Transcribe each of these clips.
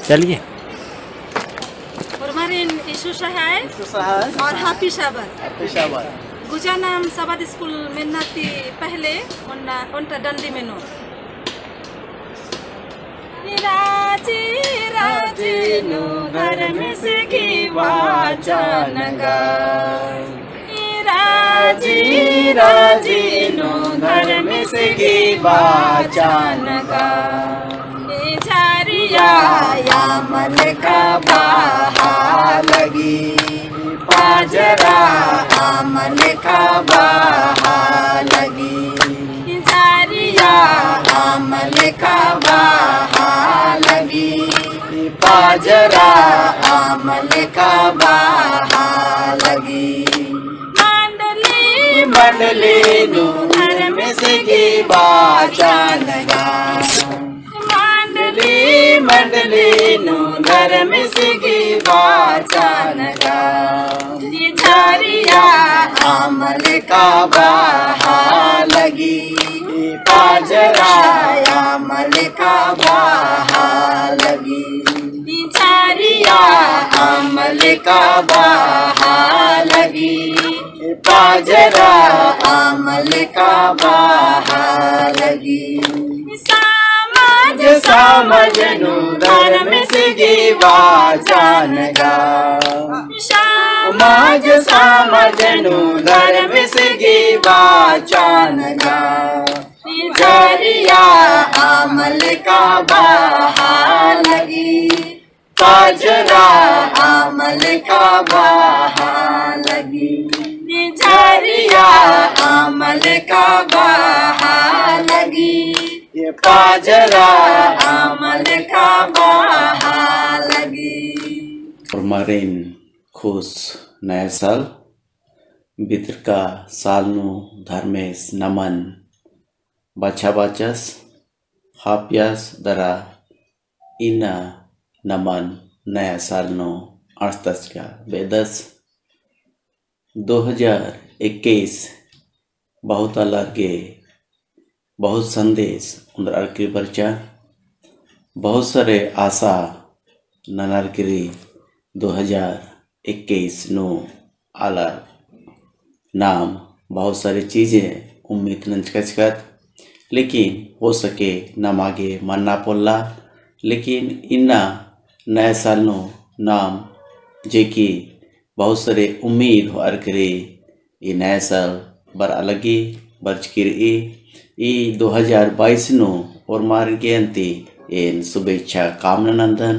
चलिए। Formarin Isu Sahai और हाफी शाबाद गुजानाम सबाद स्कूल में नाती पहले उनका डंडी में नो राजी राजी नो धर्म से की वाचनगा राजी राजी नो धर्म से की वाचनगा या मन का बहा लगी बाजरा आमल का बहा लगी जारिया आमल का बहा लगी बाजरा आमल का बहा लगी मंडली मंडली नु धर्म से की बाचनगा मंडली नु धर्म सिगी वाचनगा झारिया आमल का बहा लगी बाजरा आमल का बहा लगी झारिया आमल का बहा लगी बाजरा आमल का बहा लगी समझनु धर्म सिगी वाचनगा समाज समझनु धर्म सिगी वाचनगा जरिया आमल का बहा लगी बाजरा आमल का बहा लगी जरिया आमल का बहा लगी बाजरा आमल का बहा लगी। फॉर्मारिन खुश नया साल बितर का साल नु धर्मेश नमन बाचा बाचस हापियास दरा इना नमन नया साल नु अड़तस का बेदस 2021 बहुत अलग के बहुत संदेश उनर अर्की बर्चा बहुत सारे आशा ननरगिरी 2021 नो आलर नाम बहुत सारी चीज़ें उम्मीद नंचकचकत लेकिन हो सके न मागे मन्ना पोल्ला लेकिन इन्ना नए साल नो नाम जे कि बहुत सारे उम्मीद हो अर्करे ये नए साल बर अलगी बर्चकिरी 2022 नो और मार के अंति इन शुभेच्छा कामना नंदन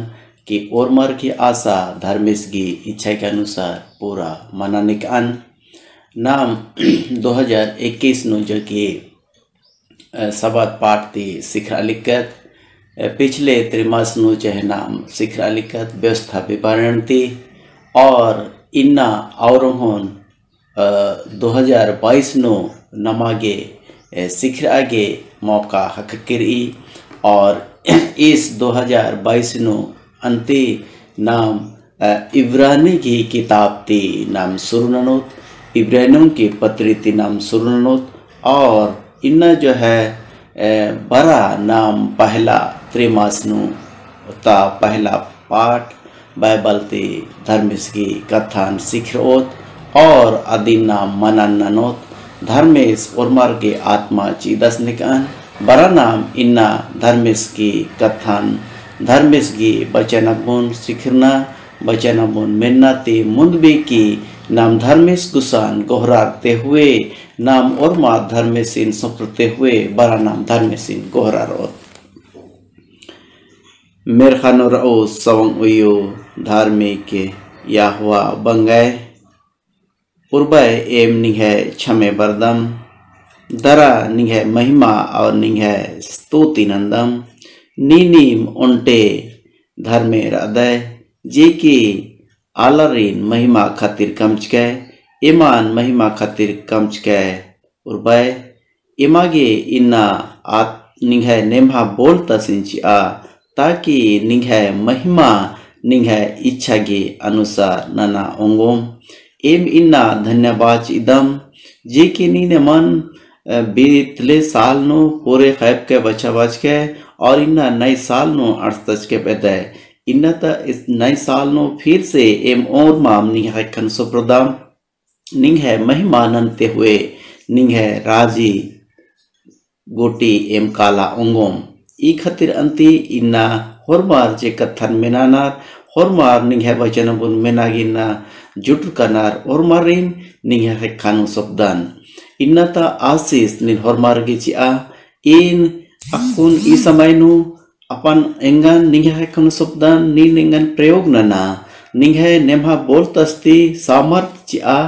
कि और मार की आशा धर्मेश की इच्छा के अनुसार पूरा मनाने का अन नाम 2021 नो जो कि सबाद पाठ थी शिखरा लिखत पिछले त्रिमास नो चाहे नाम शिखरा लिखत व्यवस्था विवरण थी और इन्ना और 2022 नो नमागे शिखरा के मौका हक करी और इस 2022 नो अंति नाम इब्रानी की किताब थी नाम सुरनोत इब्रानियों की पत्री थी नाम सुरनोत और इन्ना जो है बड़ा नाम पहला त्रिमास नु ता पहला पाठ बाइबल थी धर्मेश की कथान शिखरोत और आदि नाम मनननोत धर्मेश उर्मर के आत्मा चीदस निकान बड़ा नाम इन्ना धर्मेश की कथन धर्मेश की बचनबुन सिखरना बचनबुन मिन्नते मुंदबे की नाम धर्मेश गुसान गोहराते हुए नाम उर्मा धर्मेशिन सप्रते हुए बड़ा नाम धर्मेशिन गोहरा रोत मेरखानो रओ सवंग उयो धार्मिक याहुआ बंगाए उर्बय एम निघे छमे बरदम दरा निघे महिमा और निघे स्तुति नंदम नीनीम उन्टे धर्मे हृदय जे की आलरीन महिमा खातिर कमचके ईमान महिमा खातिर कमचके उर्बय इमागे इन्ना आत निघे नेम्हा बोलता सिंचिया ताकि निघे महिमा निघे इच्छा के अनुसार नना ओंगोम एम इन्ना धन्यवाद इदम जे कि नीने मन बीतले साल नो पूरे खैब के बचा बच के और इन्ना नए साल नो अड़तच के पैदा इन्नता इस नए साल नो फिर से एम और माम निंग है खन सुप्रदाम निंग है महिमानंते हुए निंग है राजी गोटी एम काला उंगोम ई खतिर अंति इन्ना होरमार जे कथन मेनानार होरमार निंग है वचन बुन मेनागिना जुट कनार होरमारिन निंग है खानु सबदान इन्ना ता आशीष निन होरमार गिचिआ इन अकुन ई समय नु अपन एंगन निंग है खानु सबदान निन एंगन प्रयोग नना निंग है नेमा बोलतस्ती सामर्थ चिआ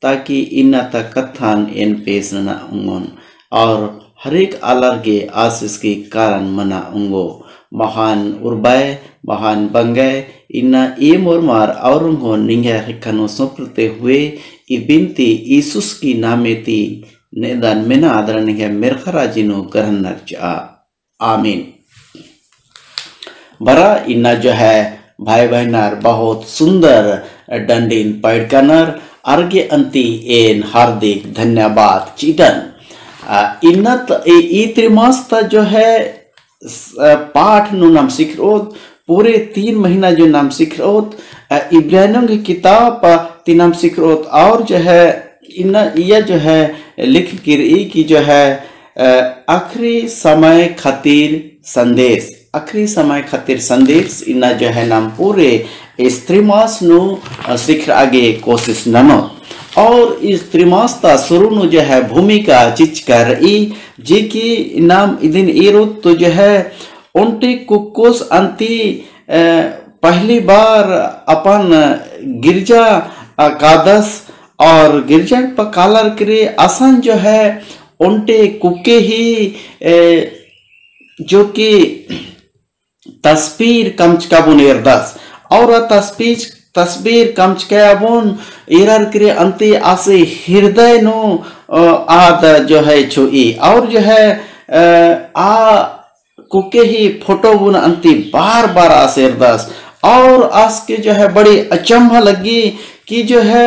ताकि इन्ना ता कथन एन पेश नना उंगोन और हरेक आलर के आशीष के कारण मना उंगो महान उर्बाय महान बंगय इन्ना ए मोरमार और निंगे हनो सोप्रते हुए ई बिनती ईसुस की नामेती नेदान मेना आदर निंगे मेरखरा जिनो ग्रहण नरचा आमीन। बरा इन्ना जो है भाई बहनार बहुत सुंदर डंडीन पैडकनर अर्गे अंति एन हार्दिक धन्यवाद चिदन इन्नत ई त्रिमास जो है पाठ नु नाम सिखरोत पूरे 3 महीना जो नाम सिखरोत इब्रानियों की किताब ती नाम सिखरोत और जो है इन्ना यह जो है लिख किरी की जो है आखिरी समय खातिर संदेश आखिरी समय खातिर संदेश इन्ना जो है नाम पूरे इस त्रिमास नु सिख आगे कोशिश ननो और इस त्रिमासता शुरू नु जो है भूमिका चिच कर रही जी की नाम इदिन एरोत तो जो है उनटे कुकोस अंति पहली बार अपन गिरजा कादस और गिरजा पकालर करे आसान जो है उनटे कुके ही जो कि तस्वीर कमचका बुनेरदास और तस्वीर कमचकाबोन इरर करे अंति आसे हृदय नो आद जो है छुई और जो है कुके ही फोटो बुन अंति बार बार आसे अरदास और आस के जो है बड़ी अचंभा लगी कि जो है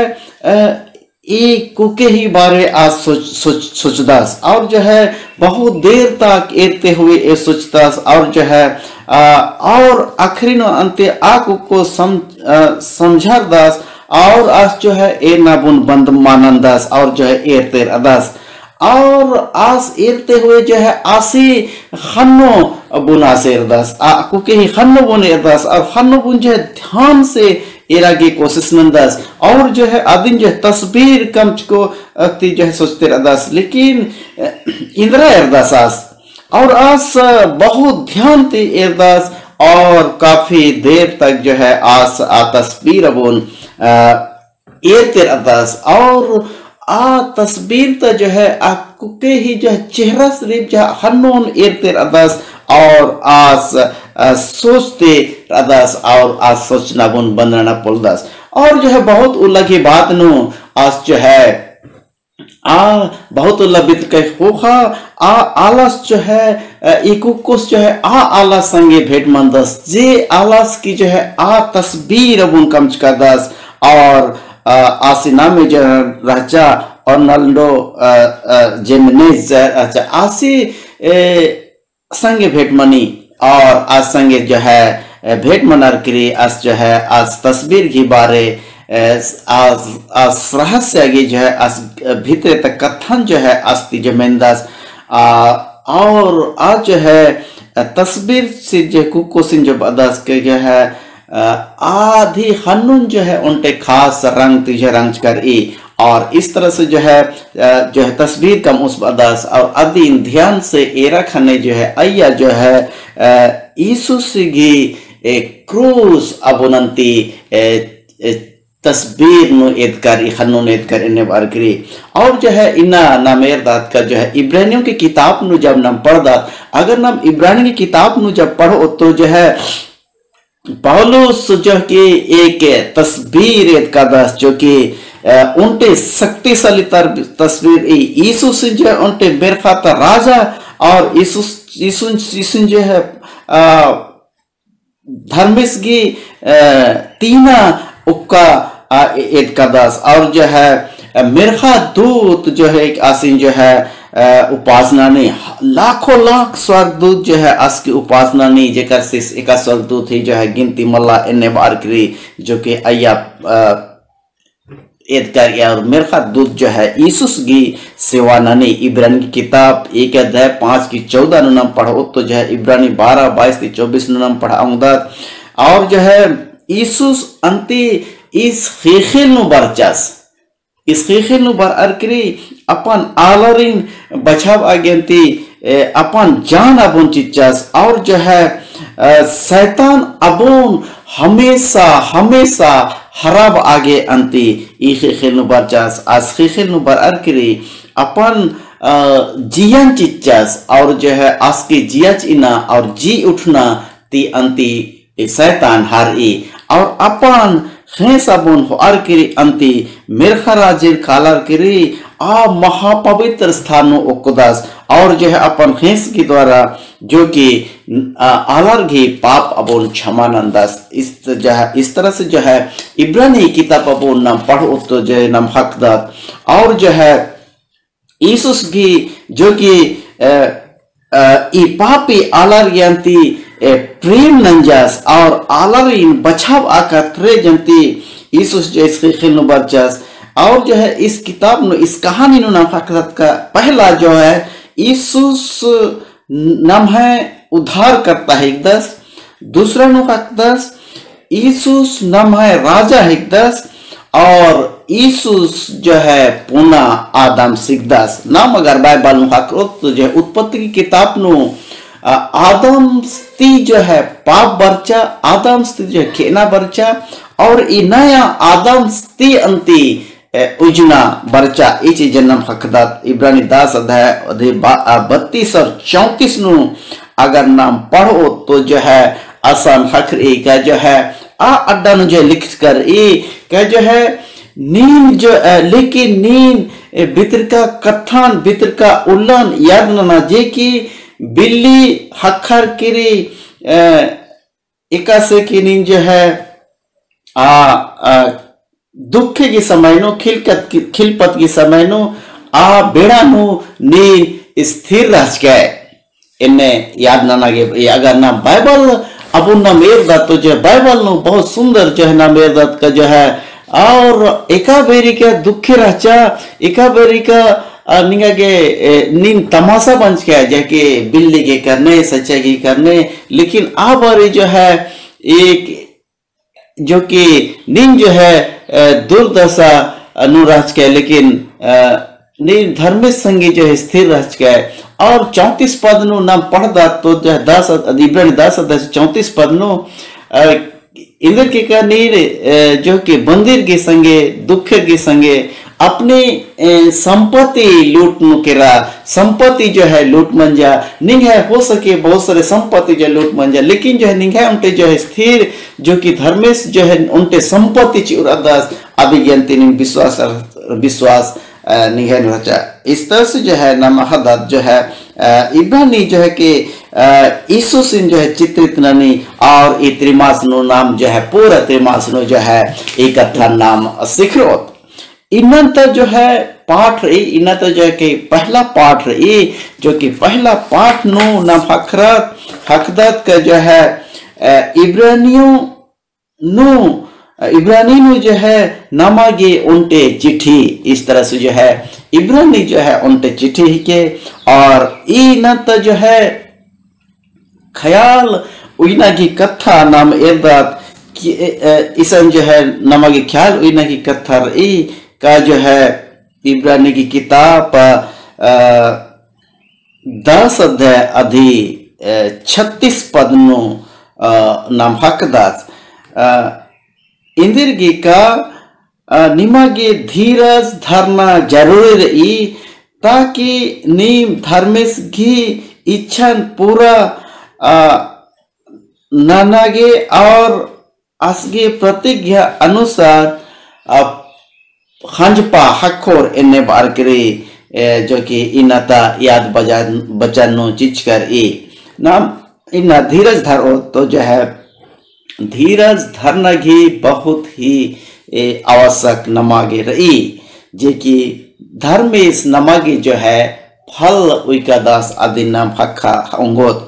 एक कुके ही बारे आज सोचदास और जो है बहुत देर तक एते हुए ये सोचदास और जो है और आखिरी नो अंते आकु को समझार दास और आज जो है ए नाबुन बंद मानंदास और जो है एरतेर अदास और आस एरते हुए जो है आसी खन्नो बुना से अरदास कुके ही खन्नो बुने अरदास और खन्नो बुन जो है ध्यान से एरा की कोशिश नंदास और जो है आदिन जो है तस्वीर कमच को अति जो है सोचते अरदास लेकिन इंद्रा अरदास आस और आस बहुत ध्यान थी अरदास और काफी देर तक जो है आस तस्वीर अबुन एरते अरदास और तस्वीर तो जो है कुके ही जो है चेहरा शरीफ जो हन्नोन एरते अरदास और आस सोचते अरदास और आज सोचना बुन बंदना पोलदास और जो है बहुत उल्लगी बात नु आज जो है बहुत उल्लबित के होखा आलस जो है इकुकुस जो है आलस संगे भेट मंदस जे आलस की जो है तस्वीर बुन कमचका दास और आसिना में जो राजा अर्नाल्डो जेमिनेज अच्छा आसी संगे भेट मनी और आज संगे जो है भेट मनार करी आज जो है आज तस्वीर की बारे आज रहस्य की जो है आज भीतर तक कथन जो है आज जमेंदास और आज जो है तस्वीर से जो कुकोसिन जो बदास के जो है आधी हनुन जो है उनके खास रंग तुझे रंग कर और इस तरह से जो है तस्वीर का मुस्बदास और अधीन ध्यान से एरा खाने जो है अय्या जो है ईसुस की क्रूस अबुनंती तस्वीर नु एदकर हनुन एदकर इन्हें बार करी और जो है इन्ना नामेर दात का जो है इब्रानियों की किताब नु जब नाम पढ़ दात अगर नाम इब्रानी की किताब नु जब पढ़ो तो जो है पौलुस जो कि एक तस्वीर का दास जो कि उनके शक्तिशाली तस्वीर यीशु से जो है उनके बेरखाता राजा और यीशु जो है धर्मेश की तीना उक्का एक का दास और जो है मिर्खा दूत जो है एक आसीन जो है उपासना नहीं, लाखों लाख स्वर्गदूत जो है आज की उपासना नहीं जेकर से एक स्वर्गदूत ही जो है गिनती मल्ला इन्ने बार करी जो कि अय्या एद कर गया। और मिर्खा दूत जो है यीशुस की सेवा नानी इब्रानी की किताब 1 अध्याय 5 की 14 नाम पढ़ो तो जो है इब्रानी 12 22 की 24 नाम पढ़ाऊंगा। और जो है यीशुस अंति इस खीखिल नु बरचास इस खीखिल नु बर अरकरी अपन आलरिन बचाव आगेंती अपन जान अबुन चिचास। और जो है शैतान अबुन हमेशा हमेशा हराब आगे अंती ई खीखिल नु बरचास आज खीखिल नु बर अरकरी अपन जियन चिचास। और जो है आज के जियाच इना और जी उठना ती अंती शैतान हार ई और अपन खेस अबुन हो अरकरी अंती मिर्खा राजिर कालर करी आ महापवित्र स्थानो ओकुदास। और जो है अपन खेस के द्वारा जो कि आलर घी पाप अबुन क्षमा नंदास। इस तरह से जो है इब्रानी किताब अबुन नाम पढ़ो तो जो है नाम हकदात। और जो है यीशुस की जो कि ई पापी आलर ज्ञानती प्रेम नंजास और आलरीन बचाव आकर त्रे जनती यीशुस जो इसके खिल बरचास। और जो है इस किताब नो इस कहानी नो नाम हकदात का पहला जो है यीशुस नाम है उद्धार करता है एक दस। दूसरा नो हकदास यीशुस नाम है राजा एक दस। और यीशुस जो है पुना आदम सिकदास नाम अगर बाइबल नो हकरोत तो जो है उत्पत्ति की किताब नो आदम स्ती जो है पाप बरचा आदम स्ती जो है खेना बरचा और ई नया आदम स्ती अंती उजना बरचा ई चीज जन्म हकदात इब्रानी 10 अध्याय 32 और 34 नु अगर नाम पढ़ो तो जो है आसान हकरी का जो है आ अड्डा नु जो लिख कर ई का जो है नींद जो लेकिन नींद बितर का कथन बितर का उल्लन याद ना जे की बिल्ली हखर किरी इकासे की नींद जो है दुख की समय नो खिलपत की समय नो आ बेड़ा नो नींद स्थिर रह गए इन्ने याद ना लगे। अगर ना बाइबल अब ना मेर दत्त तो जो है बाइबल नो बहुत सुंदर जो है ना मेर दत्त का जो है और एका बेरी का दुखे रचा एका बेरी का निगा के नींद तमाशा बन गया जाके बिल्ली के करने सच्चाई के करने। लेकिन आ बारी जो है एक जो कि नींद जो है दुर्दशा अनुराज के लेकिन नींद धर्म संगी जो है स्थिर रह गए। और 34 पद नो नाम पढ़दा तो जो है 10 इब्रानी 10 अध्याय 34 पद नो इंद्र के का नीर जो कि मंदिर के संगे दुख के संगे अपने संपत्ति लूट नुकेरा संपत्ति जो है लूट मंजा निंग है हो सके बहुत सारे संपत्ति जो लूट मंजा। लेकिन जो है निंग है उनके जो है स्थिर जो कि धर्मेश जो है उनके संपत्ति चिरादास अभिज्ञान विश्वास विश्वास निंग है रचा। इस तरह से जो है नमहदत जो है इब्रानी जो है कि यीशु सिंह जो है चित्रित ननी और ये त्रिमास नो नाम जो है पूरा त्रिमास नो जो है एक अच्छा नाम सिखरोत इन्नत जो है पाठ रही इन्नत जो है कि पहला पाठ रही जो कि पहला पाठ नो नाम हकरत हकदत का जो है इब्रानी नो जो है नमागे उनटे चिट्ठी। इस तरह से जो है इब्रानी जो है उनटे चिट्ठी के और इन्नत जो है ख्याल उइना की कथा नाम एरदात ईसन जो है नमागे ख्याल उइना की कथा रही का जो है इब्रानी की किताब 10 अध्याय अधि 36 पद नो नाम हकदास इंदिरगी का निमागे धीरज धरना जरूरी रही ताकि नीम धर्मेश की इच्छा पूरा नानागे और असगे प्रतिज्ञा अनुसार खंजपा हखोर इन्ने बार करे जो कि इनाता याद बचानो चीज कर ए नाम इना धीरज धरो तो जो है धीरज धरना ही बहुत ही आवश्यक नमागे रही जे कि धर्मेश नमागे जो है फल उइकादास आदि नाम हक्का अंगोत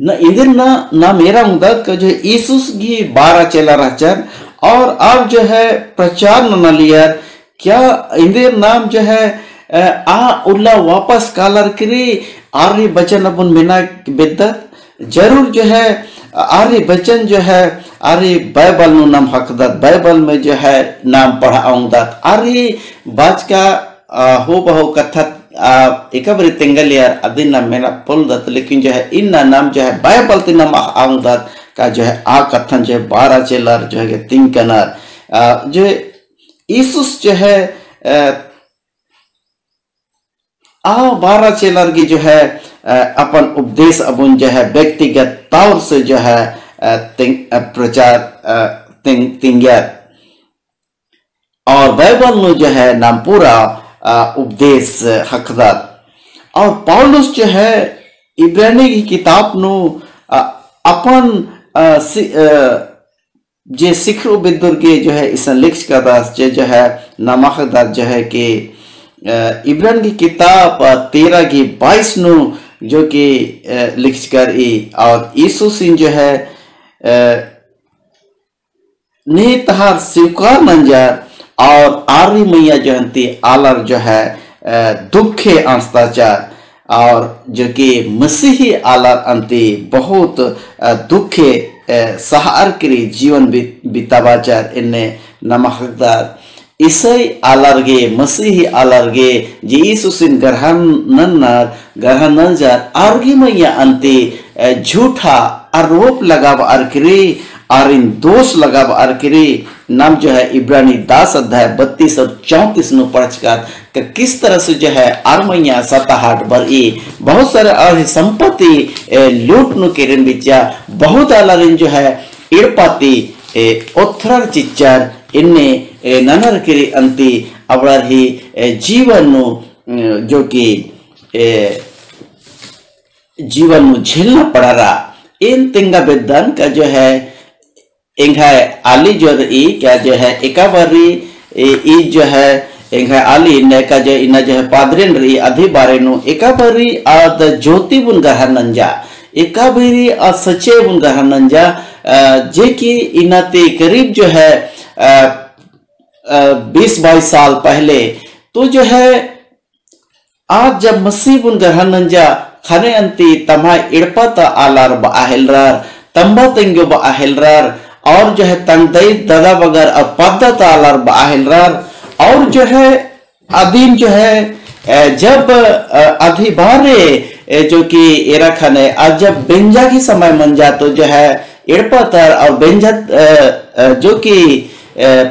न इधर ना मेरा उंगत का जो यीशुस की 12 चेला रहचर और अब जो है प्रचार न लिया क्या इधर नाम जो है उल्ला वापस कालर करी आर्य बचन अपन बिना बेदत जरूर जो है आर्य बचन जो है आर्य बाइबल नु नाम हकदत बाइबल में जो है नाम पढ़ा आऊंगदत आर्य बाज का हो बहु कथत एक बार तेंगल यार अदिन नाम मेरा पुल दत लेकिन जो है इन नाम जो है बाइबल ते नाम आऊंगदत का जो है आ कथन जो है 12 चेलर जो है तीन कनार जो यीशुस जो है 12 चेलर की जो है अपन उपदेश अबुन जो है व्यक्तिगत तौर से जो है प्रचार तिंगर और बाइबल नु जो है नाम पूरा उपदेश हकदार और पौलुस जो है इब्रानी की किताब नु अपन जे सिखरो बिदुर के जो है इस लिख का दास जो है नामकदार जो है कि इब्रान की किताब 13 की 22 नु जो कि लिख कर और यीशु सिंह जो है ने तहार स्वीकार नंजार और आर्य मैया जो हंती आलर जो है दुखे अंस्ताचार और जो कि मसीही आलर अंती बहुत दुखे सहार करी जीवन बितावाचार इन्ने नमकदार ईसाई आलरगे मसीही आलरगे जे यीशुसिन ग्रहण नंजार आर्य मैया अंती झूठा आरोप लगाव अरकरी और इन दोष लगाव अरकरी नाम जो है इब्रानी 10 अध्याय 32 और 34 नु पढ़कर किस तरह से जो है आर्मैया सताहट बर बहुत सारे और संपत्ति लूट नु के बिचा बहुत अलग जो है इड़पाती ओथर चिच्चार इन्ने ननर के अंति अबड़र ही जीवन नु जो कि जीवन नु झेलना पड़ा रहा इन तिंगा बेदन का जो है इंघा आली जो क्या जो है एकाबारी ई जो है इंघा आली ने का जो इना जो है पादरेन रही अधि बारे नु एकाबारी आद ज्योति बुन गहर नंजा एकाबारी आ सचे बुन गहर नंजा जे कि इनाते करीब जो है 20-22 साल पहले तो जो है आज जब मसीह बुन गहर नंजा खाने अंती तमा इड़पता आलार बाहेलरार तंबा तंगो बाहेलरार और जो है तंदई दादा बगर और पद्धत आलर बाहेलरार और जो है आदिम जो है जब अधिबारे जो कि एरा खाने आज जब बेंजा की समय मन जा तो जो है इड़पतर और बेंजत जो कि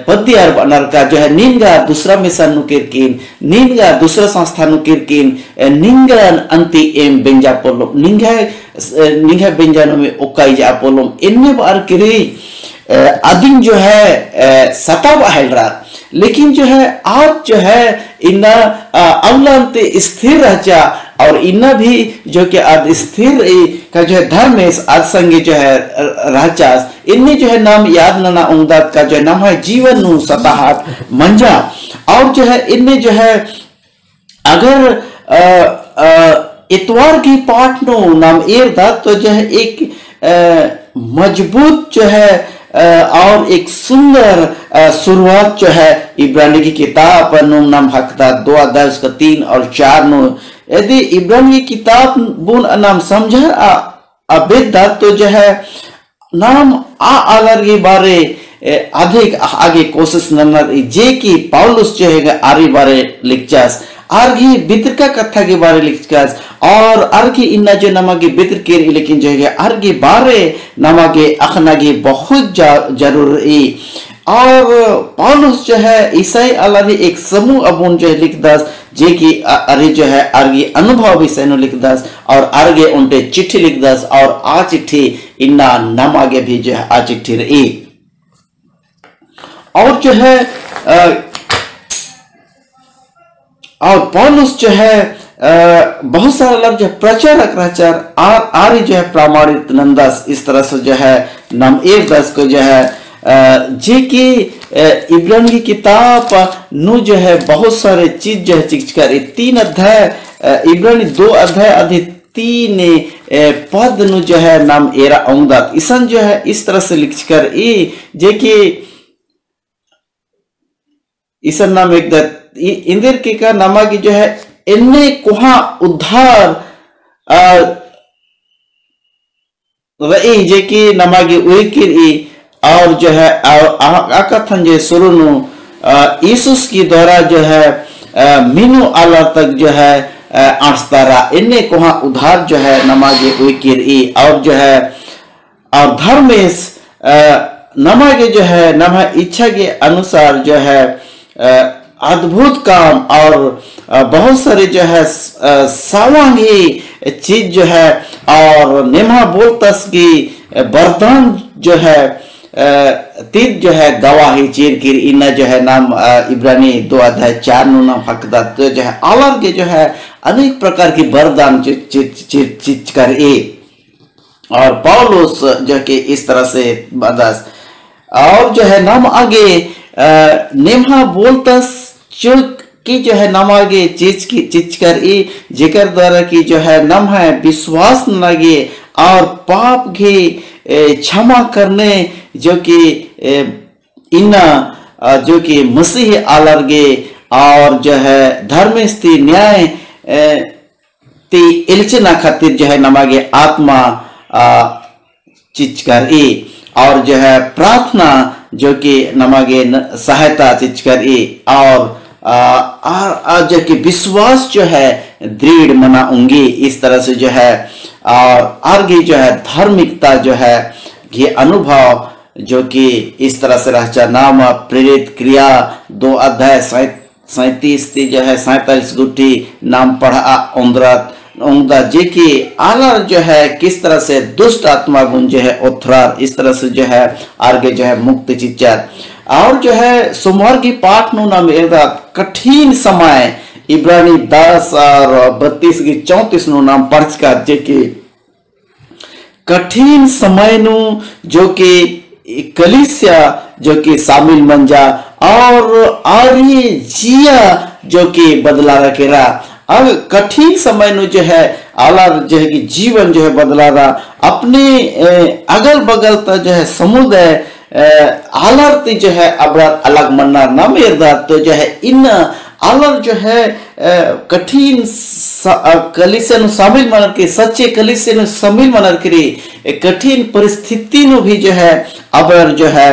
पद्यार बनर का जो है निंगा दूसरा मिशन नुकिरकिन निंगा दूसरा संस्था नुकिरकिन निंगा अंति एम बेंजा पोलो निंगा बेंजा में ओकाई जा पोलो इनमें बार किरी आदिम जो है सता बहेलरा लेकिन जो है आज जो है इन्ना अवलंत स्थिर रहचा और इन्ना भी जो कि आज स्थिर का जो है धर्म है आज संगे जो है रहचास इन्हें जो है नाम याद नना उंगदात का जो नाम है जीवन नु सताहट मंजा और जो है इन्हें जो है अगर इतवार की पाठ नो नाम एर दात तो जो है एक मजबूत जो है और एक सुंदर शुरुआत जो है इब्रानी की किताब नाम हकता 2 अध्याय उसका 3 और 4 नो यदि इब्रानी की किताब बुन नाम समझा अबेदा तो जो है नाम आलर के बारे अधिक आगे कोशिश नंबर जे की पौलुस जो है आरी बारे लिखचास आर्गी बितर का कथा के बारे लिखचास और आर्गी इन्ना जो नमा के बितर के लेकिन जो है आर्गी बारे नमा के अखना के बहुत जरूरी और पौलुस जो है ईसाई अलारी एक समूह अबुन जो है लिखदास जे की अरे जो है आर्गी अनुभव विषय नो लिखदास और आर्गे उनटे चिट्ठी लिखदास और आ चिट्ठी इन्ना नमा के भी जो है आ चिट्ठी रही और जो है और पौलुस जो है बहुत सारे लोग जो प्रचारक रहचार आर्य जो है प्रामाणिक नंदस इस तरह से जो है नाम 1:10 को जो है जे कि इब्रानी की किताब नु जो है बहुत सारे चीज जो है चिच कर 3 अध्याय इब्रानी 2 अध्याय अधि 3 पद नु जो है नाम एरा औंगदात ईसन जो है इस तरह से लिख कर जे कि ईसन नाम एक इंदिर के का नामा की जो है इन्ने कुहा उद्धार रही जे कि नामा की उइकिर और जो है आकथन जो सुरुनु यीशुस की द्वारा जो है मीनू आला तक जो है आस्तारा इन्ने कोहा उधार जो है नमागे उइकिर और जो है और धर्मेश नमागे जो है नमा इच्छा के अनुसार जो है अद्भुत काम और बहुत सारे जो है सावांगी चीज जो है और नेमा बोलतस की वरदान जो है तीन जो है गवाही चीर किर इन्ना जो है नाम इब्रानी 2 अध्याय 4 नु नाम हकदार तो जो है अलग के जो है अनेक प्रकार की वरदान चीज कर और पौलुस जो कि इस तरह से बदस और जो है नाम आगे नेमा बोलतस चुक की जो है नाम आगे चीज कर जिक्र द्वारा की जो है नाम है विश्वास लगे और पाप की क्षमा करने जो कि इन्ना जो कि मसीह आलरगे और जो है धर्मस्थी न्याय ती इल्चना खातिर जो है नमागे आत्मा चीज कर और जो है प्रार्थना जो कि नमागे सहायता चीज कर और जो कि विश्वास जो है दृढ़ मनाऊंगी इस तरह से जो है और आगे जो है धार्मिकता जो है ये अनुभव जो कि इस तरह से रहचा नाम प्रेरित क्रिया 2 अध्याय 37 जो है 47 गुट्ठी नाम पढ़ा ओंदा जे कि आला जो है किस तरह से दुष्ट आत्मा गुण जो है उथरार इस तरह से जो है आगे जो है मुक्त चिचार और जो है सोमवार की पाठ नु नाम एदा कठिन समय इब्रानी 10 और 32 की 34 नु नाम पढ़ कर जे कि कठिन समय नु जो कि कलीसिया जो कि शामिल बन जा और आर्य जिया जो कि बदला रखेरा अब कठिन समय नु जो है आला जो है कि जीवन जो है बदला रहा अपने अगल बगल तक जो है समुदाय आलर जो है अब अलग मन्ना न मेरदार तो जो है इन आलर जो है कठिन कलिसिया शामिल मनर के सच्चे कलिसिया शामिल मनर के कठिन परिस्थिति नु भी जो है अब जो है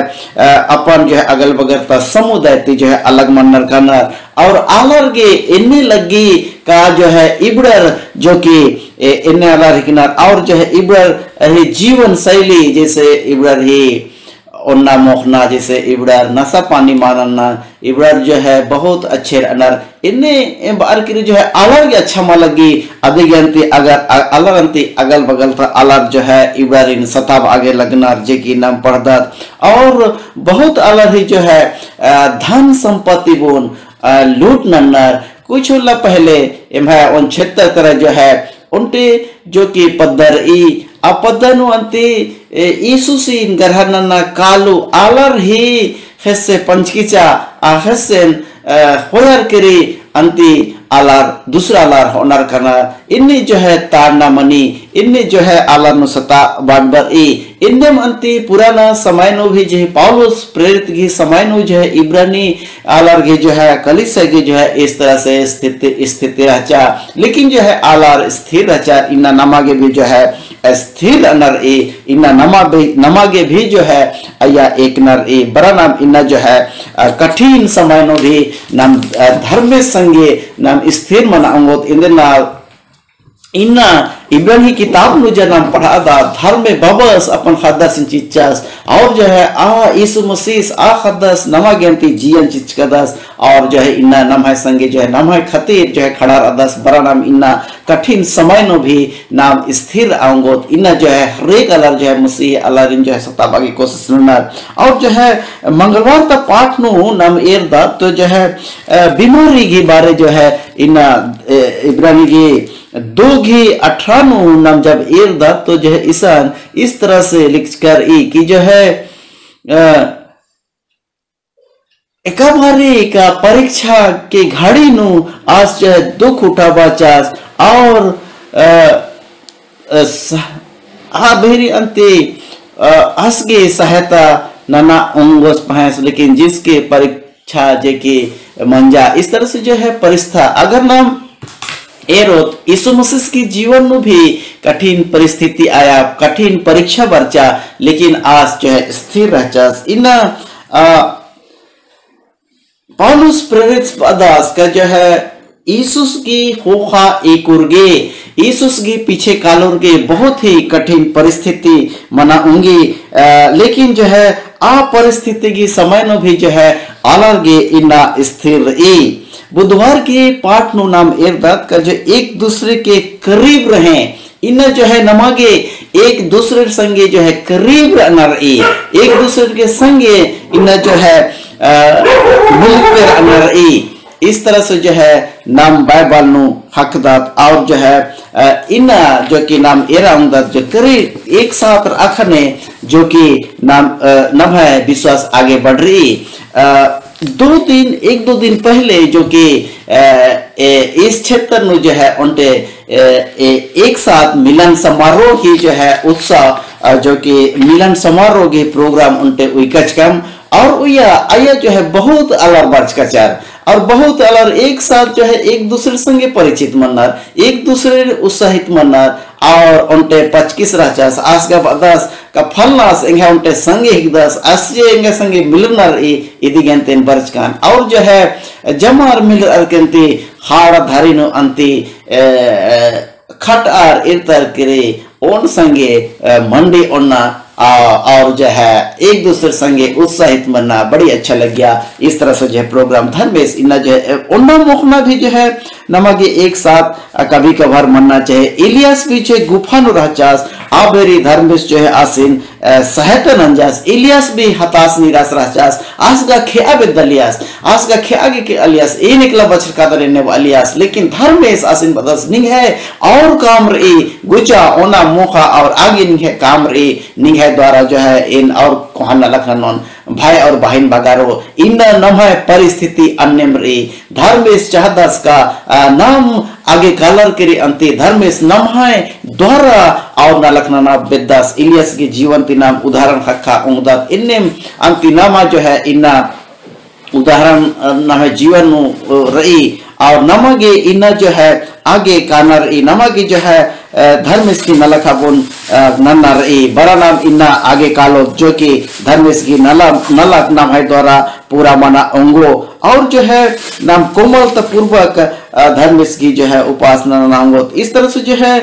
अपन जो है अगल बगल का समुदाय जो है अलग मनर करनर और आलर के इन्ने लगी का जो है इबड़र जो कि इन्ने आलर किनार और जो है इबड़र जीवन शैली जैसे इबड़र ही ओन्ना मोखना जैसे इबड़र नशा पानी मानना इबड़र जो है बहुत अच्छे अनर इन्हें बार की जो है अलग अच्छा मलगी अधिगंती अगर अलगंती अगल बगल था अलग जो है इबड़र इन सताब आगे लगना जे की नाम पढ़दत और बहुत अलग ही जो है धन संपत्ति बोन लूट नन्नर कुछ उल्ला पहले उन क्षेत्र तरह जो है उनते जो कि पद्धर अपदनु अंते ईसुसीन गरहनना कालू आलर ही हेसे पंचकीचा हेसेन होयर करी अंती आलर दूसरा आलर होनर करना इन्नी जो है तारना मनी इन्नी जो है आलर नु सता बागबर इन्ने अंती पुराना समय नु भी जो है पौलुस प्रेरित की समय नु जो है इब्रानी आलर के जो है कलीसिया की जो है इस तरह से स्थिति रहचा लेकिन जो है आलर स्थिर रहचा इन्ना नमागे भी जो है स्थिर नर इन्ना नमागे भी जो है या एक नर बड़ा नाम इन्ना जो है कठिन समय नो भी नाम धर्म संगे नाम स्थिर मनांगोत इन्ना इब्रानी किताब नु जो नाम पढ़ा दा धर्म बबस अपन खदस चिच्चास और जो है यीशु मसीह खदस नमा गेंती जीवन चिच कदस और जो है इन्ना नमः संगे जो है नमः खतीर जो है खड़ा अदस बड़ा नाम इन्ना कठिन समय नो भी नाम स्थिर आंगोत इन्ना जो है हरेक अलर जो है मसीह अलर जो है सताबा की कोशिश नर और जो है मंगलवार का पाठ नु नाम एरदा तो जो है बीमारी के बारे जो है इन्ना इब्रानी की 2:18 नाम जब एरदा तो जो है ईसान इस तरह से लिख कर कि जो है एकाबारी का परीक्षा के घड़ी नु आज जो है दुख उठा बाचास और भेरी अंते हसगे सहायता नाना अंगोस पहास, लेकिन जिसके परीक्षा जेके मंजा इस तरह से जो है परिस्था अगर नाम एरोत यीशु मसीह की जीवन में भी कठिन परिस्थिति आया, कठिन परीक्षा बरचा, लेकिन आज जो है स्थिर रहचा। इन पौलुस प्रेरित पदास का जो है यीशुस की होखा एक उर्गे यीशुस की पीछे कालोरगे बहुत ही कठिन परिस्थिति मनाऊंगी, लेकिन जो है आ परिस्थिति की समय में भी जो है अलगे इना स्थिर ई बुधवार के पाठ नु नाम एरदात का जो एक दूसरे के करीब रहे इन जो है नमागे एक दूसरे संगे जो है करीब रहना रही, एक दूसरे के संगे इन जो है मिलकर रहना रही। इस तरह से जो है नाम बाइबल नु हकदात और जो है इन जो कि नाम एरा जो करीब एक साथ रखने जो कि नाम है विश्वास आगे बढ़ रही। एक दो दिन पहले जो कि इस क्षेत्र में जो है उनके एक साथ मिलन समारोह की जो है उत्साह जो कि मिलन समारोह के प्रोग्राम उनके विकच कम और आया जो है बहुत अलग बर्च का चार और बहुत अलग एक साथ जो है एक दूसरे संगे परिचित मनना, एक दूसरे उत्साहित मनना और उनटे 25 राचास आज का बदास का फलनास इंगे उनटे संगे हिकदास आसजे इंगे संगे मिलनर इदी गेंतेन बर्चकान और जो है जमार मिलर अर्केंती हाड़ा धारिनो अंती खट आर इरतर करे ओन संगे मंडी ओन्ना और जो है एक दूसरे संगे उत्साहित बनना बड़ी अच्छा लग गया। इस तरह से जो है प्रोग्राम धर्मेश इन जो है उन्ना मुखना भी जो है नमगे एक साथ कभी कभार मनना चाहिए। इलियास भी जो गुफा नु रहचास आबेरी धर्मेश जो है आसिन सहायता नंजास इलियास भी हताश निराश रहचास आसगा खेआ बेदलियास आसगा खेआगे के अलियास ए निकला बचर का दरने अलियास, लेकिन धर्मेश आसिन बदस निंग है और काम रे गुचा ओना मोखा और आगे निंग है काम रे निंग है द्वारा जो है इन और कोहना लखनन भाई और बहन बगारो इन नम है परिस्थिति अन्य रे धर्मेश चाहदास का नाम आगे कालर के अंति धर्मेश नम है द्वारा और न लखनना बेदास इलियास के जीवन ती नाम उदाहरण खखा उंगदात इन्ने अंति नामा जो है इन्ना उदाहरण नाम है जीवन रही और नमगे इन जो है आगे कानर नमगे जो है धर्मेश की नलखा बुन नन्ना रही बड़ा नाम इन्ना आगे कालो जो कि धर्मेश की नलक नाम है द्वारा पूरा मना अंगो और जो है नाम कोमलता पूर्वक धर्मेश की जो है उपासना नांगो। इस तरह से जो है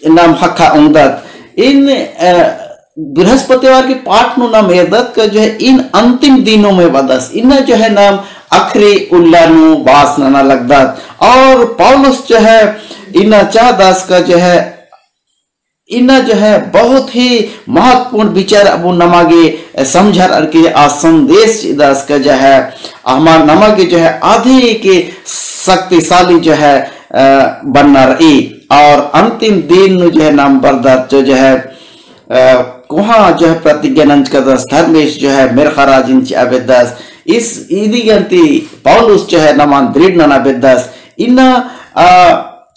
नाम हक्का उंगदत इन बृहस्पतिवार के पाठ नु नाम एरदत का जो है इन अंतिम दिनों में बदस इन जो है नाम अखरी उल्लानु बास नाना लगदत और पौलुस जो है इन चाहदास का जो है इन जो है बहुत ही महत्वपूर्ण विचार अब नमागे समझर अर्के आ संदेश दास का जो है हमार नमागे जो है आधे के शक्तिशाली जो है बनना रही और अंतिम दिन जो है नाम बरदात जो है कुहा जो है प्रतिज्ञा का दस धर्मेश जो है मेरखराज इंच अबेदास इस ईदी गंती पौलुस जो है नमान दृढ़ नना बेदास इन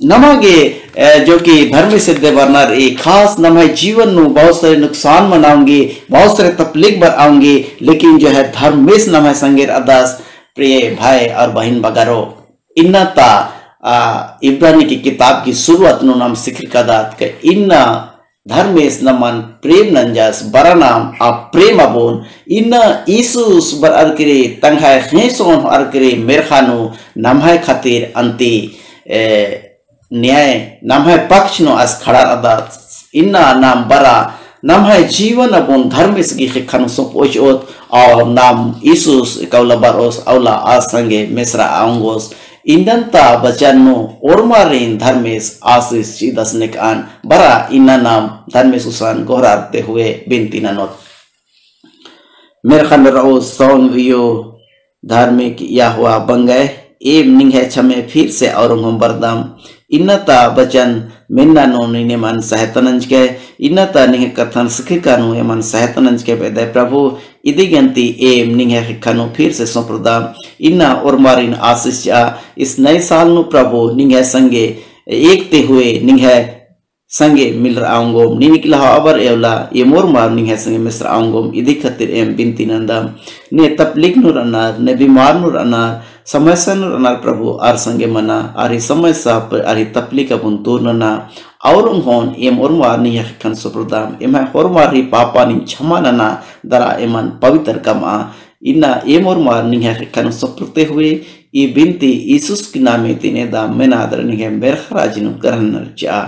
नमागे जो कि धर्म सिद्ध बरनार एक खास नम जीवन नु बहुत सारे नुकसान मनाऊंगी बहुत सारे तकलीफ बर आऊंगी, लेकिन जो है धर्मेश नम संगेर अदास प्रिय भाई और बहन बगारो इन्नता इब्रानी की किताब की शुरुआत नु नाम सिखर का दात के इन्ना धर्मेश नमन प्रेम नंजास बरा नाम आ प्रेम अबोन इन्ना ईसुस बर अर्करे तंगाय खेसोन अर्करे मेरखानु नमहाय खातिर अंति न्याय नमहाय पक्ष नो अस खड़ा अदात इन्ना नाम बरा नमहाय जीवन अबोन धर्मेश की खिखानु सोपोचोत और नाम ईसुस कौला बरोस औला आज संगे मिश्रा आऊंगोस इंदंता बचनो ओरमारीन धर्मेश आशीष चिदसने कान बरा इन्ना नाम धर्मेश उसान गोहराते हुए बिनती ननोत मेरे खंड रहो सौन वियो धार्मिक या हुआ बंगय एम निंग है छमे फिर से और हम बरदाम इन्नता बचन मिन्ना नो निने मन सहतनंज के इन्नता निंग कथन सिखे कानु ये मन सहतनंज के बेदे प्रभु इदी गंती एम निंग है खनु फिर से संप्रदाम इन्ना और मारिन आशीष जा इस नए साल नु प्रभु निंग है संगे एकते हुए निंग है संगे मिल आऊंगोम निनिकला अबर एवला ये मोर मार निंग है संगे मिस्र आऊंगोम इदी खतिर एम बिनती नंदम ने तपलिक नुर अनार ने बीमार नुर अनार समस्या नुर अनार प्रभु आर संगे मना आरी समस्या आरी तपलिक अपुन तूर नना और होन एम और मार नि खन सुप्रदाम एम और मार री पापा नि क्षमा नना दरा एमन पवित्र कमा इन्ना एम और मार नि खन सुप्रते हुए ये बिनती यीशु के नाम में तिने दाम में नादर नि है बेरखराज नु करन जा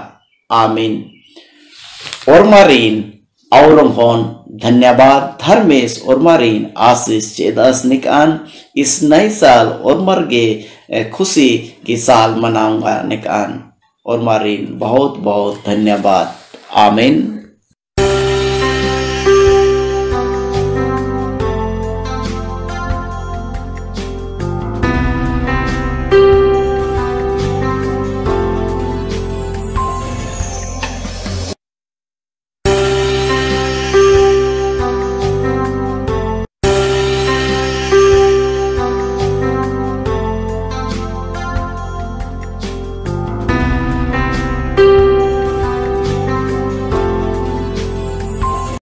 आमीन। और मारीन और होन धन्यवाद धर्मेश और मारीन आशीष चेदस निकान इस नए साल और मरगे खुशी की साल मनाऊंगा निकान और मारीन बहुत बहुत धन्यवाद आमीन।